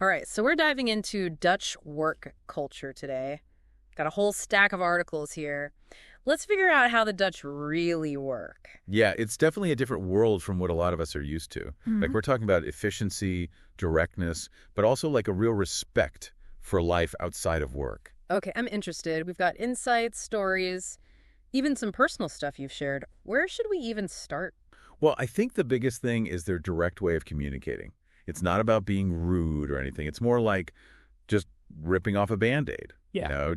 All right, so we're diving into Dutch work culture today. Got a whole stack of articles here. Let's figure out how the Dutch really work. Yeah, it's definitely a different world from what a lot of us are used to. Like, we're talking about efficiency, directness, but also like a real respect for life outside of work. Okay, I'm interested. We've got insights, stories, even some personal stuff you've shared. Where should we even start? Well, I think the biggest thing is their direct way of communicating. It's not about being rude or anything. It's more like just ripping off a Band-Aid,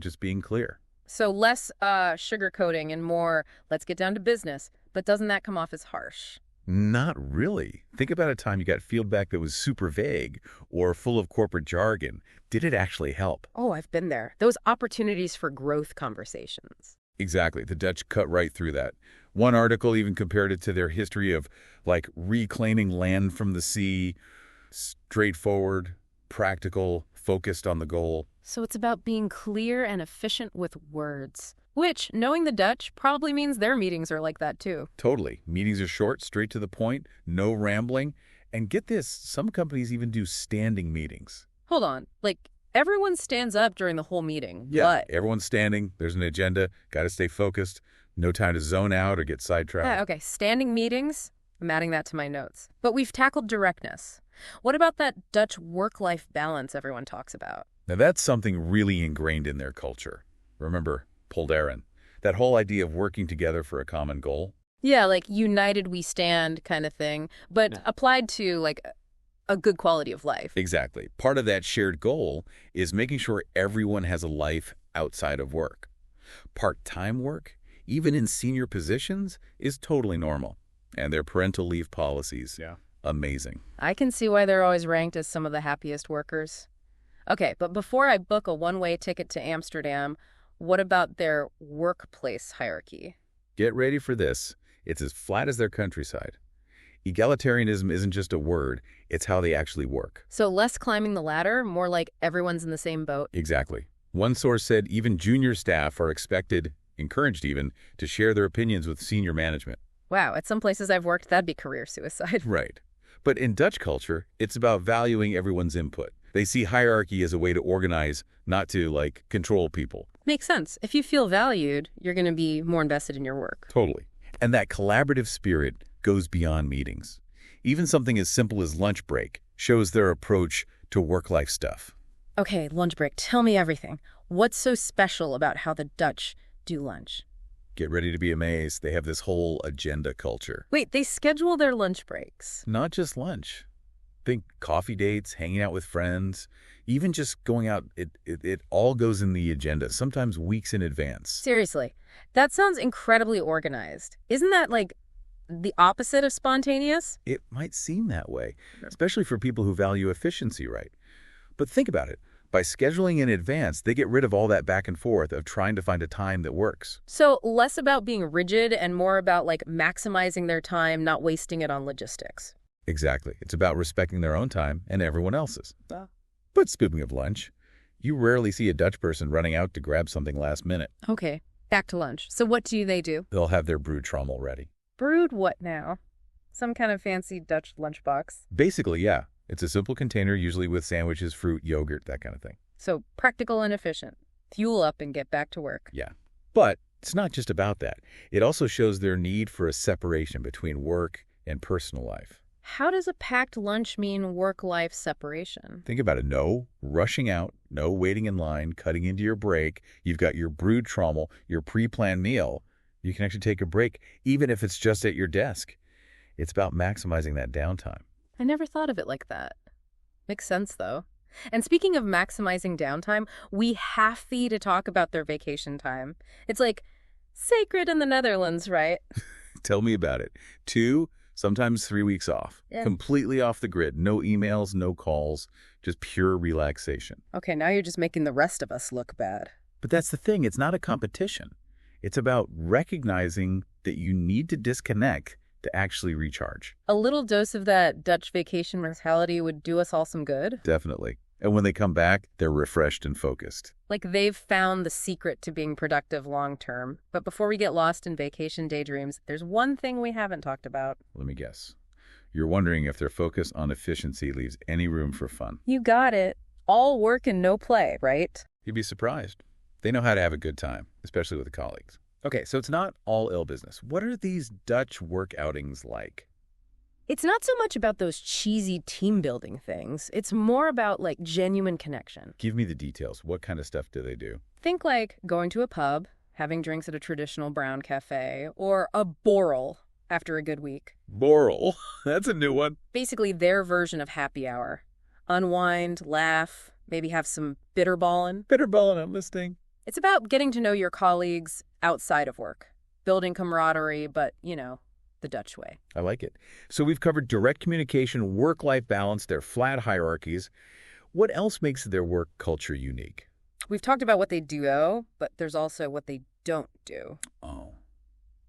just being clear. So less sugarcoating and more, let's get down to business. But doesn't that come off as harsh? Not really. Think about a time you got feedback that was super vague or full of corporate jargon. Did it actually help? Oh, I've been there. Those opportunities for growth conversations. Exactly. The Dutch cut right through that. One article even compared it to their history of, like, reclaiming land from the sea, straightforward, practical, focused on the goal. So it's about being clear and efficient with words. Which, knowing the Dutch, probably means their meetings are like that too. Totally. Meetings are short, straight to the point, no rambling. And get this, some companies even do standing meetings. Hold on. Like, everyone stands up during the whole meeting. Yeah, But... everyone's standing. There's an agenda. Got to stay focused. No time to zone out or get sidetracked. Okay, standing meetings. I'm adding that to my notes. But we've tackled directness. What about that Dutch work-life balance everyone talks about? Now, that's something really ingrained in their culture. Remember, Polderen, that whole idea of working together for a common goal? Yeah, like united we stand kind of thing, but applied to like a good quality of life. Exactly. Part of that shared goal is making sure everyone has a life outside of work. Part-time work, even in senior positions, is totally normal. And their parental leave policies, amazing. I can see why they're always ranked as some of the happiest workers. Okay, but before I book a one-way ticket to Amsterdam, what about their workplace hierarchy? Get ready for this. It's as flat as their countryside. Egalitarianism isn't just a word, it's how they actually work. So less climbing the ladder, more like everyone's in the same boat? Exactly. One source said even junior staff are expected, encouraged even, to share their opinions with senior management. Wow, at some places I've worked, that'd be career suicide. Right. But in Dutch culture, it's about valuing everyone's input. They see hierarchy as a way to organize, not to, like, control people. Makes sense. If you feel valued, you're going to be more invested in your work. Totally. And that collaborative spirit goes beyond meetings. Even something as simple as lunch break shows their approach to work-life stuff. Okay, lunch break. Tell me everything. What's so special about how the Dutch do lunch? Get ready to be amazed. They have this whole agenda culture. Wait, they schedule their lunch breaks? Not just lunch. Think coffee dates, hanging out with friends, even just going out. It all goes in the agenda, sometimes weeks in advance. Seriously, that sounds incredibly organized. Isn't that like the opposite of spontaneous? It might seem that way, especially for people who value efficiency, right? But think about it. By scheduling in advance, they get rid of all that back and forth of trying to find a time that works. So less about being rigid and more about like maximizing their time, not wasting it on logistics. Exactly. It's about respecting their own time and everyone else's. But speaking of lunch, you rarely see a Dutch person running out to grab something last minute. Okay, back to lunch. So what do they do? They'll have their broodtrommel ready. Brewed what now? Some kind of fancy Dutch lunchbox? Basically, yeah. It's a simple container, usually with sandwiches, fruit, yogurt, that kind of thing. So practical and efficient. Fuel up and get back to work. Yeah. But it's not just about that. It also shows their need for a separation between work and personal life. How does a packed lunch mean work-life separation? Think about it. No rushing out, no waiting in line, cutting into your break. You've got your brewed trommel, your pre-planned meal. You can actually take a break, even if it's just at your desk. It's about maximizing that downtime. I never thought of it like that. Makes sense, though. And speaking of maximizing downtime, we have to talk about their vacation time. It's like sacred in the Netherlands, right? Tell me about it. 2, sometimes 3 weeks off. Yeah. Completely off the grid. No emails, no calls, just pure relaxation. Okay, now you're just making the rest of us look bad. But that's the thing. It's not a competition. It's about recognizing that you need to disconnect to actually recharge. A little dose of that Dutch vacation mentality would do us all some good. Definitely. And when they come back, they're refreshed and focused. Like they've found the secret to being productive long term. But before we get lost in vacation daydreams, there's one thing we haven't talked about. Let me guess. You're wondering if their focus on efficiency leaves any room for fun. You got it. All work and no play, right? You'd be surprised. They know how to have a good time, especially with the colleagues. Okay, so it's not all ill business. What are these Dutch work outings like? It's not so much about those cheesy team-building things. It's more about, like, genuine connection. Give me the details. What kind of stuff do they do? Think like going to a pub, having drinks at a traditional brown cafe, or a borrel after a good week. Boral. That's a new one. Basically their version of happy hour. Unwind, laugh, maybe have some bitterballin'. Bitterballin', I'm listening. It's about getting to know your colleagues outside of work, building camaraderie, but, the Dutch way. I like it. So we've covered direct communication, work-life balance, their flat hierarchies. What else makes their work culture unique? We've talked about what they do, though, but there's also what they don't do. Oh.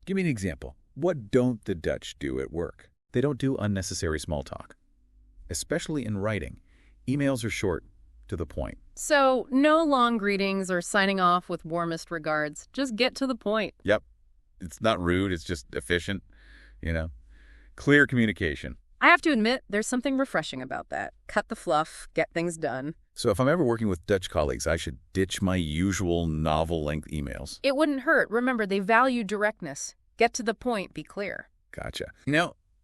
Give me an example. What don't the Dutch do at work? They don't do unnecessary small talk, especially in writing. Emails are short, to the point. So no long greetings or signing off with warmest regards. Just get to the point. Yep. It's not rude. It's just efficient. Clear communication. I have to admit, there's something refreshing about that. Cut the fluff, get things done. So if I'm ever working with Dutch colleagues, I should ditch my usual novel-length emails. It wouldn't hurt. Remember, they value directness. Get to the point, be clear. Gotcha.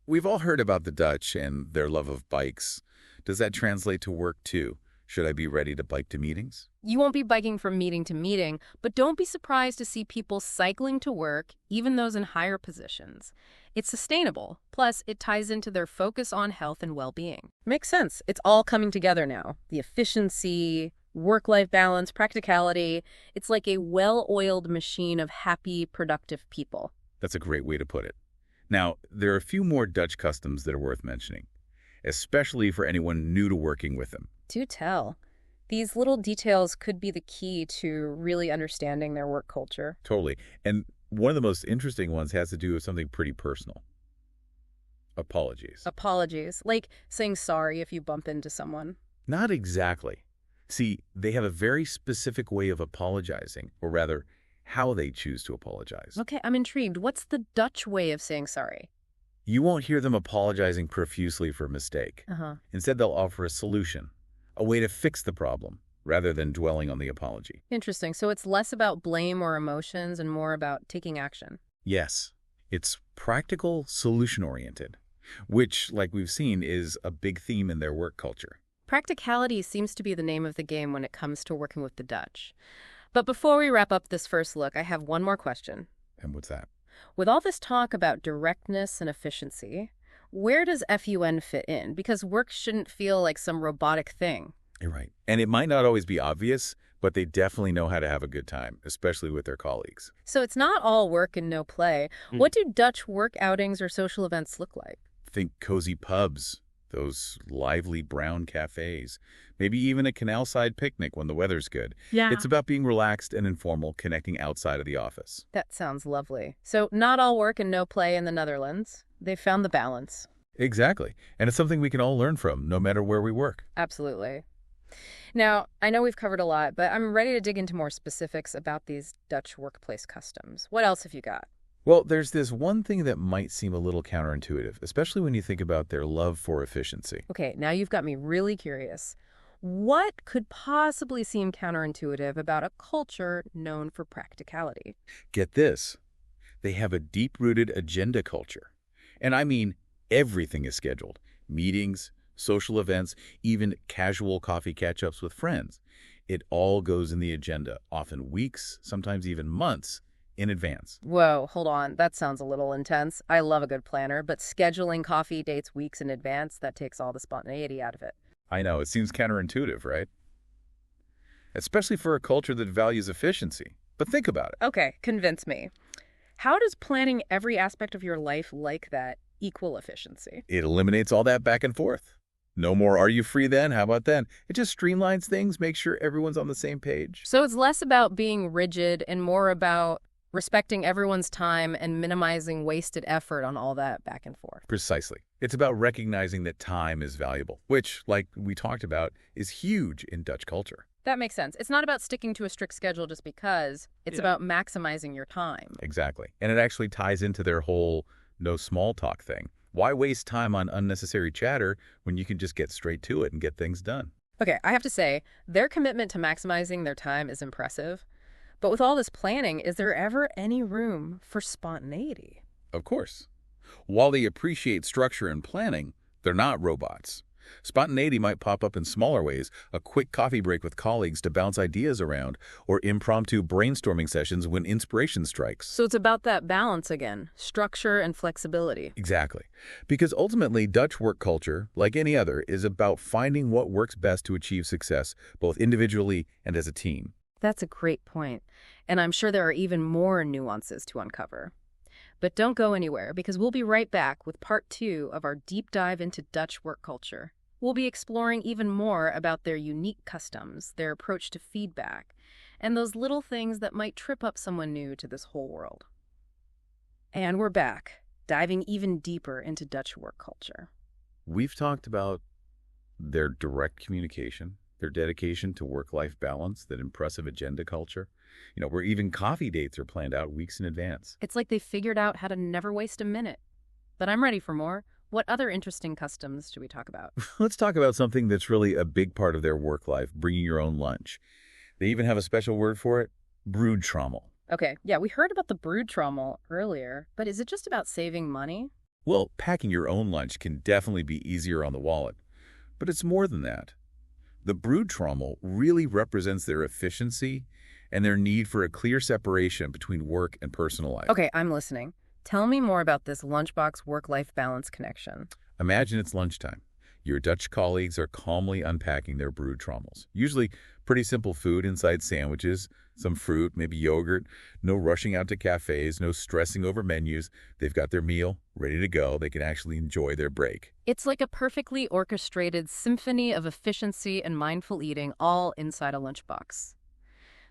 We've all heard about the Dutch and their love of bikes. Does that translate to work too? Should I be ready to bike to meetings? You won't be biking from meeting to meeting, but don't be surprised to see people cycling to work, even those in higher positions. It's sustainable. Plus, it ties into their focus on health and well-being. Makes sense. It's all coming together now. The efficiency, work-life balance, practicality. It's like a well-oiled machine of happy, productive people. That's a great way to put it. Now, there are a few more Dutch customs that are worth mentioning, especially for anyone new to working with them. Do tell. These little details could be the key to really understanding their work culture. Totally. And one of the most interesting ones has to do with something pretty personal. Apologies. Apologies. Like saying sorry if you bump into someone. Not exactly. See, they have a very specific way of apologizing, or rather, how they choose to apologize. Okay, I'm intrigued. What's the Dutch way of saying sorry? You won't hear them apologizing profusely for a mistake. Instead, they'll offer a solution, a way to fix the problem, rather than dwelling on the apology. Interesting. So it's less about blame or emotions and more about taking action. Yes. It's practical, solution-oriented, which, like we've seen, is a big theme in their work culture. Practicality seems to be the name of the game when it comes to working with the Dutch. But before we wrap up this first look, I have one more question. And what's that? With all this talk about directness and efficiency, where does FUN fit in? Because work shouldn't feel like some robotic thing. You're right. And it might not always be obvious, but they definitely know how to have a good time, especially with their colleagues. So it's not all work and no play. What do Dutch work outings or social events look like? Think cozy pubs, those lively brown cafes, maybe even a canal-side picnic when the weather's good. Yeah. It's about being relaxed and informal, connecting outside of the office. That sounds lovely. So not all work and no play in the Netherlands. They found the balance. Exactly. And it's something we can all learn from, no matter where we work. Absolutely. Now, I know we've covered a lot, but I'm ready to dig into more specifics about these Dutch workplace customs. What else have you got? Well, there's this one thing that might seem a little counterintuitive, especially when you think about their love for efficiency. Okay, now you've got me really curious. What could possibly seem counterintuitive about a culture known for practicality? Get this. They have a deep-rooted agenda culture. And I mean everything is scheduled. Meetings, social events, even casual coffee catch-ups with friends. It all goes in the agenda, often weeks, sometimes even months, in advance. Whoa, hold on. That sounds a little intense. I love a good planner, but scheduling coffee dates weeks in advance, that takes all the spontaneity out of it. I know, it seems counterintuitive, right? Especially for a culture that values efficiency. But think about it. Okay, convince me. How does planning every aspect of your life like that equal efficiency? It eliminates all that back and forth. No more, are you free then? How about then? It just streamlines things, makes sure everyone's on the same page. So it's less about being rigid and more about respecting everyone's time and minimizing wasted effort on all that back and forth. Precisely. It's about recognizing that time is valuable, which, like we talked about, is huge in Dutch culture. That makes sense. It's not about sticking to a strict schedule just because. It's about maximizing your time. Exactly. And it actually ties into their whole no small talk thing. Why waste time on unnecessary chatter when you can just get straight to it and get things done? Okay, I have to say, their commitment to maximizing their time is impressive. But with all this planning, is there ever any room for spontaneity? Of course. While they appreciate structure and planning, they're not robots. Spontaneity might pop up in smaller ways, a quick coffee break with colleagues to bounce ideas around, or impromptu brainstorming sessions when inspiration strikes. So it's about that balance again, structure and flexibility. Exactly. Because ultimately, Dutch work culture, like any other, is about finding what works best to achieve success, both individually and as a team. That's a great point. And I'm sure there are even more nuances to uncover. But don't go anywhere, because we'll be right back with part 2 of our deep dive into Dutch work culture. We'll be exploring even more about their unique customs, their approach to feedback, and those little things that might trip up someone new to this whole world. And we're back, diving even deeper into Dutch work culture. We've talked about their direct communication, their dedication to work-life balance, that impressive agenda culture, where even coffee dates are planned out weeks in advance. It's like they figured out how to never waste a minute. But I'm ready for more. What other interesting customs should we talk about? Let's talk about something that's really a big part of their work life, bringing your own lunch. They even have a special word for it, broodtrommel. Okay, yeah, we heard about the broodtrommel earlier, but is it just about saving money? Well, packing your own lunch can definitely be easier on the wallet, but it's more than that. The broodtrommel really represents their efficiency and their need for a clear separation between work and personal life. Okay, I'm listening. Tell me more about this lunchbox work-life balance connection. Imagine it's lunchtime. Your Dutch colleagues are calmly unpacking their broodtrommels. Usually pretty simple food inside sandwiches, some fruit, maybe yogurt, no rushing out to cafes, no stressing over menus. They've got their meal ready to go. They can actually enjoy their break. It's like a perfectly orchestrated symphony of efficiency and mindful eating all inside a lunchbox.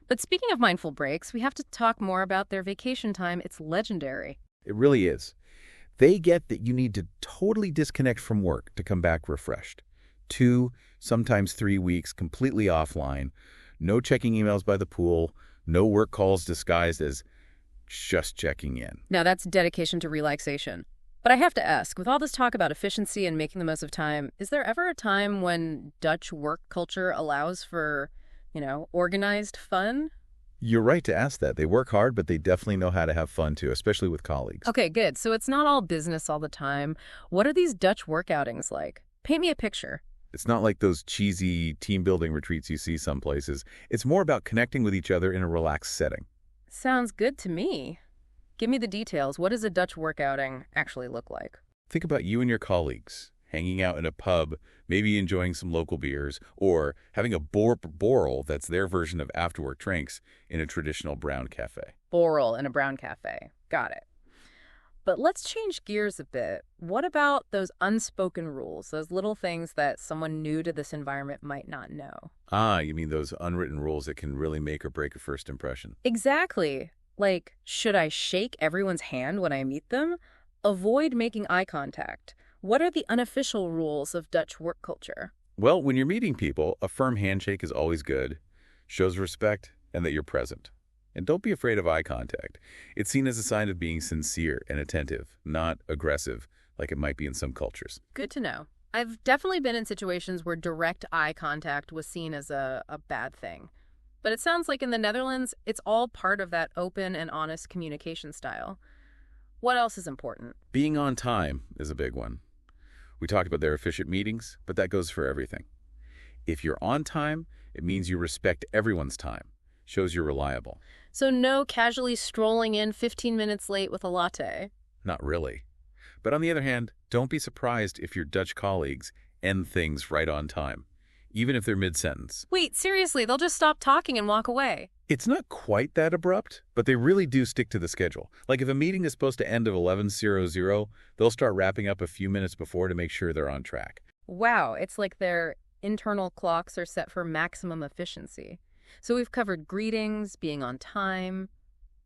But speaking of mindful breaks, we have to talk more about their vacation time. It's legendary. It really is. They get that you need to totally disconnect from work to come back refreshed. 2, sometimes 3 weeks completely offline, no checking emails by the pool, no work calls disguised as just checking in. Now that's dedication to relaxation. But I have to ask, with all this talk about efficiency and making the most of time, is there ever a time when Dutch work culture allows for, organized fun? You're right to ask that. They work hard, but they definitely know how to have fun too, especially with colleagues. Okay, good. So it's not all business all the time. What are these Dutch work outings like? Paint me a picture. It's not like those cheesy team-building retreats you see some places. It's more about connecting with each other in a relaxed setting. Sounds good to me. Give me the details. What does a Dutch work outing actually look like? Think about you and your colleagues hanging out in a pub, maybe enjoying some local beers, or having a borrel that's their version of after-work drinks in a traditional brown cafe. Borrel in a brown cafe. Got it. But let's change gears a bit. What about those unspoken rules, those little things that someone new to this environment might not know? Ah, you mean those unwritten rules that can really make or break a first impression. Exactly. Like, should I shake everyone's hand when I meet them? Avoid making eye contact. What are the unofficial rules of Dutch work culture? Well, when you're meeting people, a firm handshake is always good, shows respect, and that you're present. And don't be afraid of eye contact. It's seen as a sign of being sincere and attentive, not aggressive, like it might be in some cultures. Good to know. I've definitely been in situations where direct eye contact was seen as a bad thing. But it sounds like in the Netherlands, it's all part of that open and honest communication style. What else is important? Being on time is a big one. We talked about their efficient meetings, but that goes for everything. If you're on time, it means you respect everyone's time. Shows you're reliable. So no casually strolling in 15 minutes late with a latte? Not really. But on the other hand, don't be surprised if your Dutch colleagues end things right on time, even if they're mid-sentence. Wait, seriously, they'll just stop talking and walk away. It's not quite that abrupt, but they really do stick to the schedule. Like if a meeting is supposed to end at 11:00, they'll start wrapping up a few minutes before to make sure they're on track. Wow, it's like their internal clocks are set for maximum efficiency. So we've covered greetings, being on time.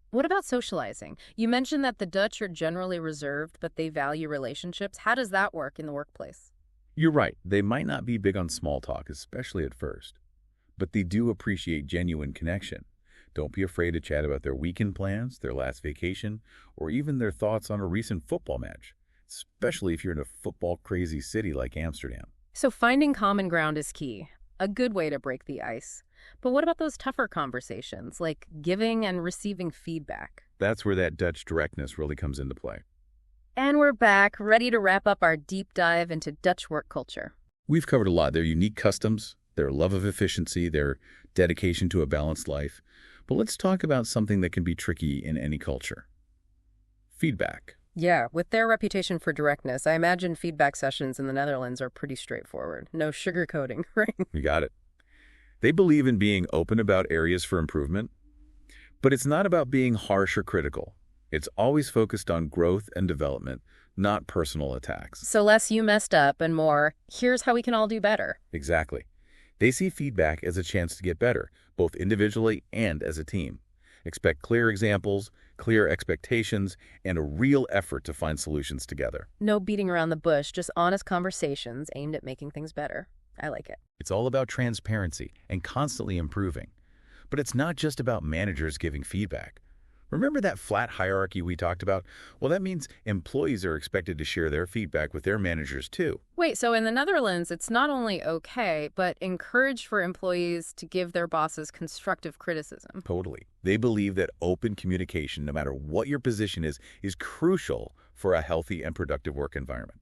What about socializing? You mentioned that the Dutch are generally reserved, but they value relationships. How does that work in the workplace? You're right. They might not be big on small talk, especially at first. But they do appreciate genuine connection. Don't be afraid to chat about their weekend plans, their last vacation, or even their thoughts on a recent football match. especially if you're in a football-crazy city like Amsterdam. So finding common ground is key, a good way to break the ice. But what about those tougher conversations, like giving and receiving feedback? That's where that Dutch directness really comes into play. And we're back, ready to wrap up our deep dive into Dutch work culture. We've covered a lot. Their unique customs, their love of efficiency, their dedication to a balanced life. But let's talk about something that can be tricky in any culture. Feedback. Yeah, with their reputation for directness, I imagine feedback sessions in the Netherlands are pretty straightforward. No sugarcoating, right? You got it. They believe in being open about areas for improvement, but it's not about being harsh or critical. It's always focused on growth and development, not personal attacks. So less you messed up and more, here's how we can all do better. Exactly. They see feedback as a chance to get better, both individually and as a team. Expect clear examples, clear expectations, and a real effort to find solutions together. No beating around the bush, just honest conversations aimed at making things better. I like it. It's all about transparency and constantly improving. But it's not just about managers giving feedback. Remember that flat hierarchy we talked about? Well, that means employees are expected to share their feedback with their managers too. Wait, so in the Netherlands, it's not only okay, but encouraged for employees to give their bosses constructive criticism. Totally. They believe that open communication, no matter what your position is crucial for a healthy and productive work environment.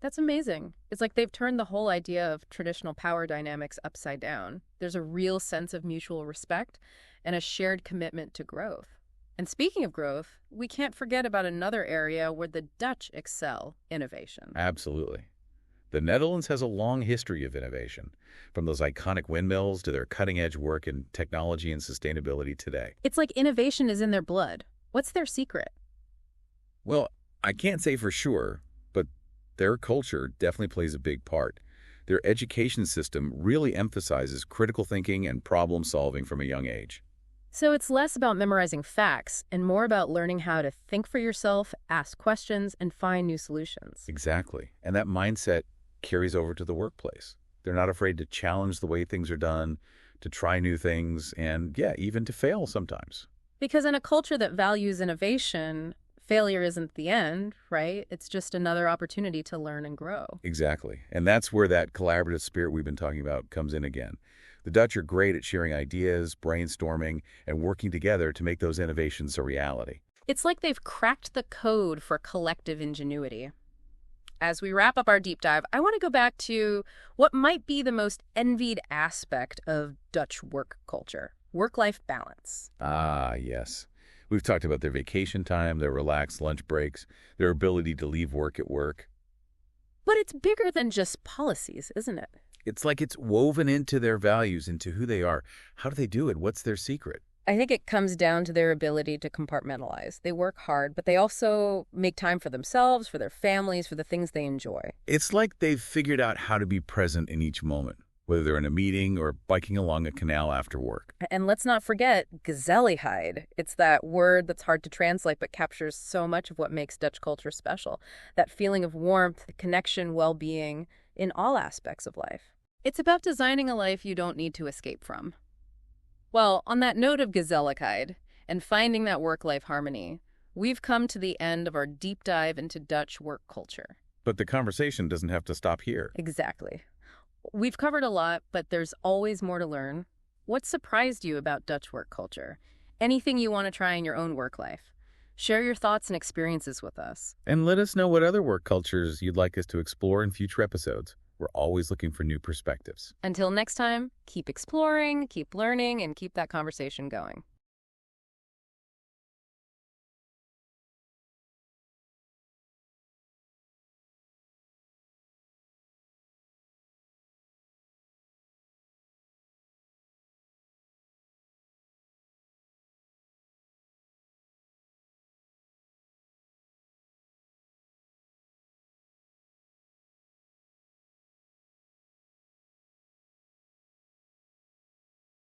That's amazing. It's like they've turned the whole idea of traditional power dynamics upside down. There's a real sense of mutual respect and a shared commitment to growth. And speaking of growth, we can't forget about another area where the Dutch excel: innovation. Absolutely. The Netherlands has a long history of innovation, from those iconic windmills to their cutting-edge work in technology and sustainability today. It's like innovation is in their blood. What's their secret? Well, I can't say for sure, but their culture definitely plays a big part. Their education system really emphasizes critical thinking and problem solving from a young age. So it's less about memorizing facts and more about learning how to think for yourself, ask questions, and find new solutions. Exactly. And that mindset carries over to the workplace. They're not afraid to challenge the way things are done, to try new things, and yeah, even to fail sometimes. Because in a culture that values innovation, failure isn't the end, right? It's just another opportunity to learn and grow. Exactly. And that's where that collaborative spirit we've been talking about comes in again. The Dutch are great at sharing ideas, brainstorming, and working together to make those innovations a reality. It's like they've cracked the code for collective ingenuity. As we wrap up our deep dive, I want to go back to what might be the most envied aspect of Dutch work culture: work-life balance. Ah, yes. We've talked about their vacation time, their relaxed lunch breaks, their ability to leave work at work. But it's bigger than just policies, isn't it? It's like it's woven into their values, into who they are. How do they do it? What's their secret? I think it comes down to their ability to compartmentalize. They work hard, but they also make time for themselves, for their families, for the things they enjoy. It's like they've figured out how to be present in each moment, whether they're in a meeting or biking along a canal after work. And let's not forget gezelligheid. It's that word that's hard to translate but captures so much of what makes Dutch culture special. That feeling of warmth, connection, well-being in all aspects of life. It's about designing a life you don't need to escape from. Well, on that note of gezelligheid and finding that work-life harmony, we've come to the end of our deep dive into Dutch work culture. But the conversation doesn't have to stop here. Exactly. We've covered a lot, but there's always more to learn. What surprised you about Dutch work culture? Anything you want to try in your own work life? Share your thoughts and experiences with us. And let us know what other work cultures you'd like us to explore in future episodes. We're always looking for new perspectives. Until next time, keep exploring, keep learning, and keep that conversation going.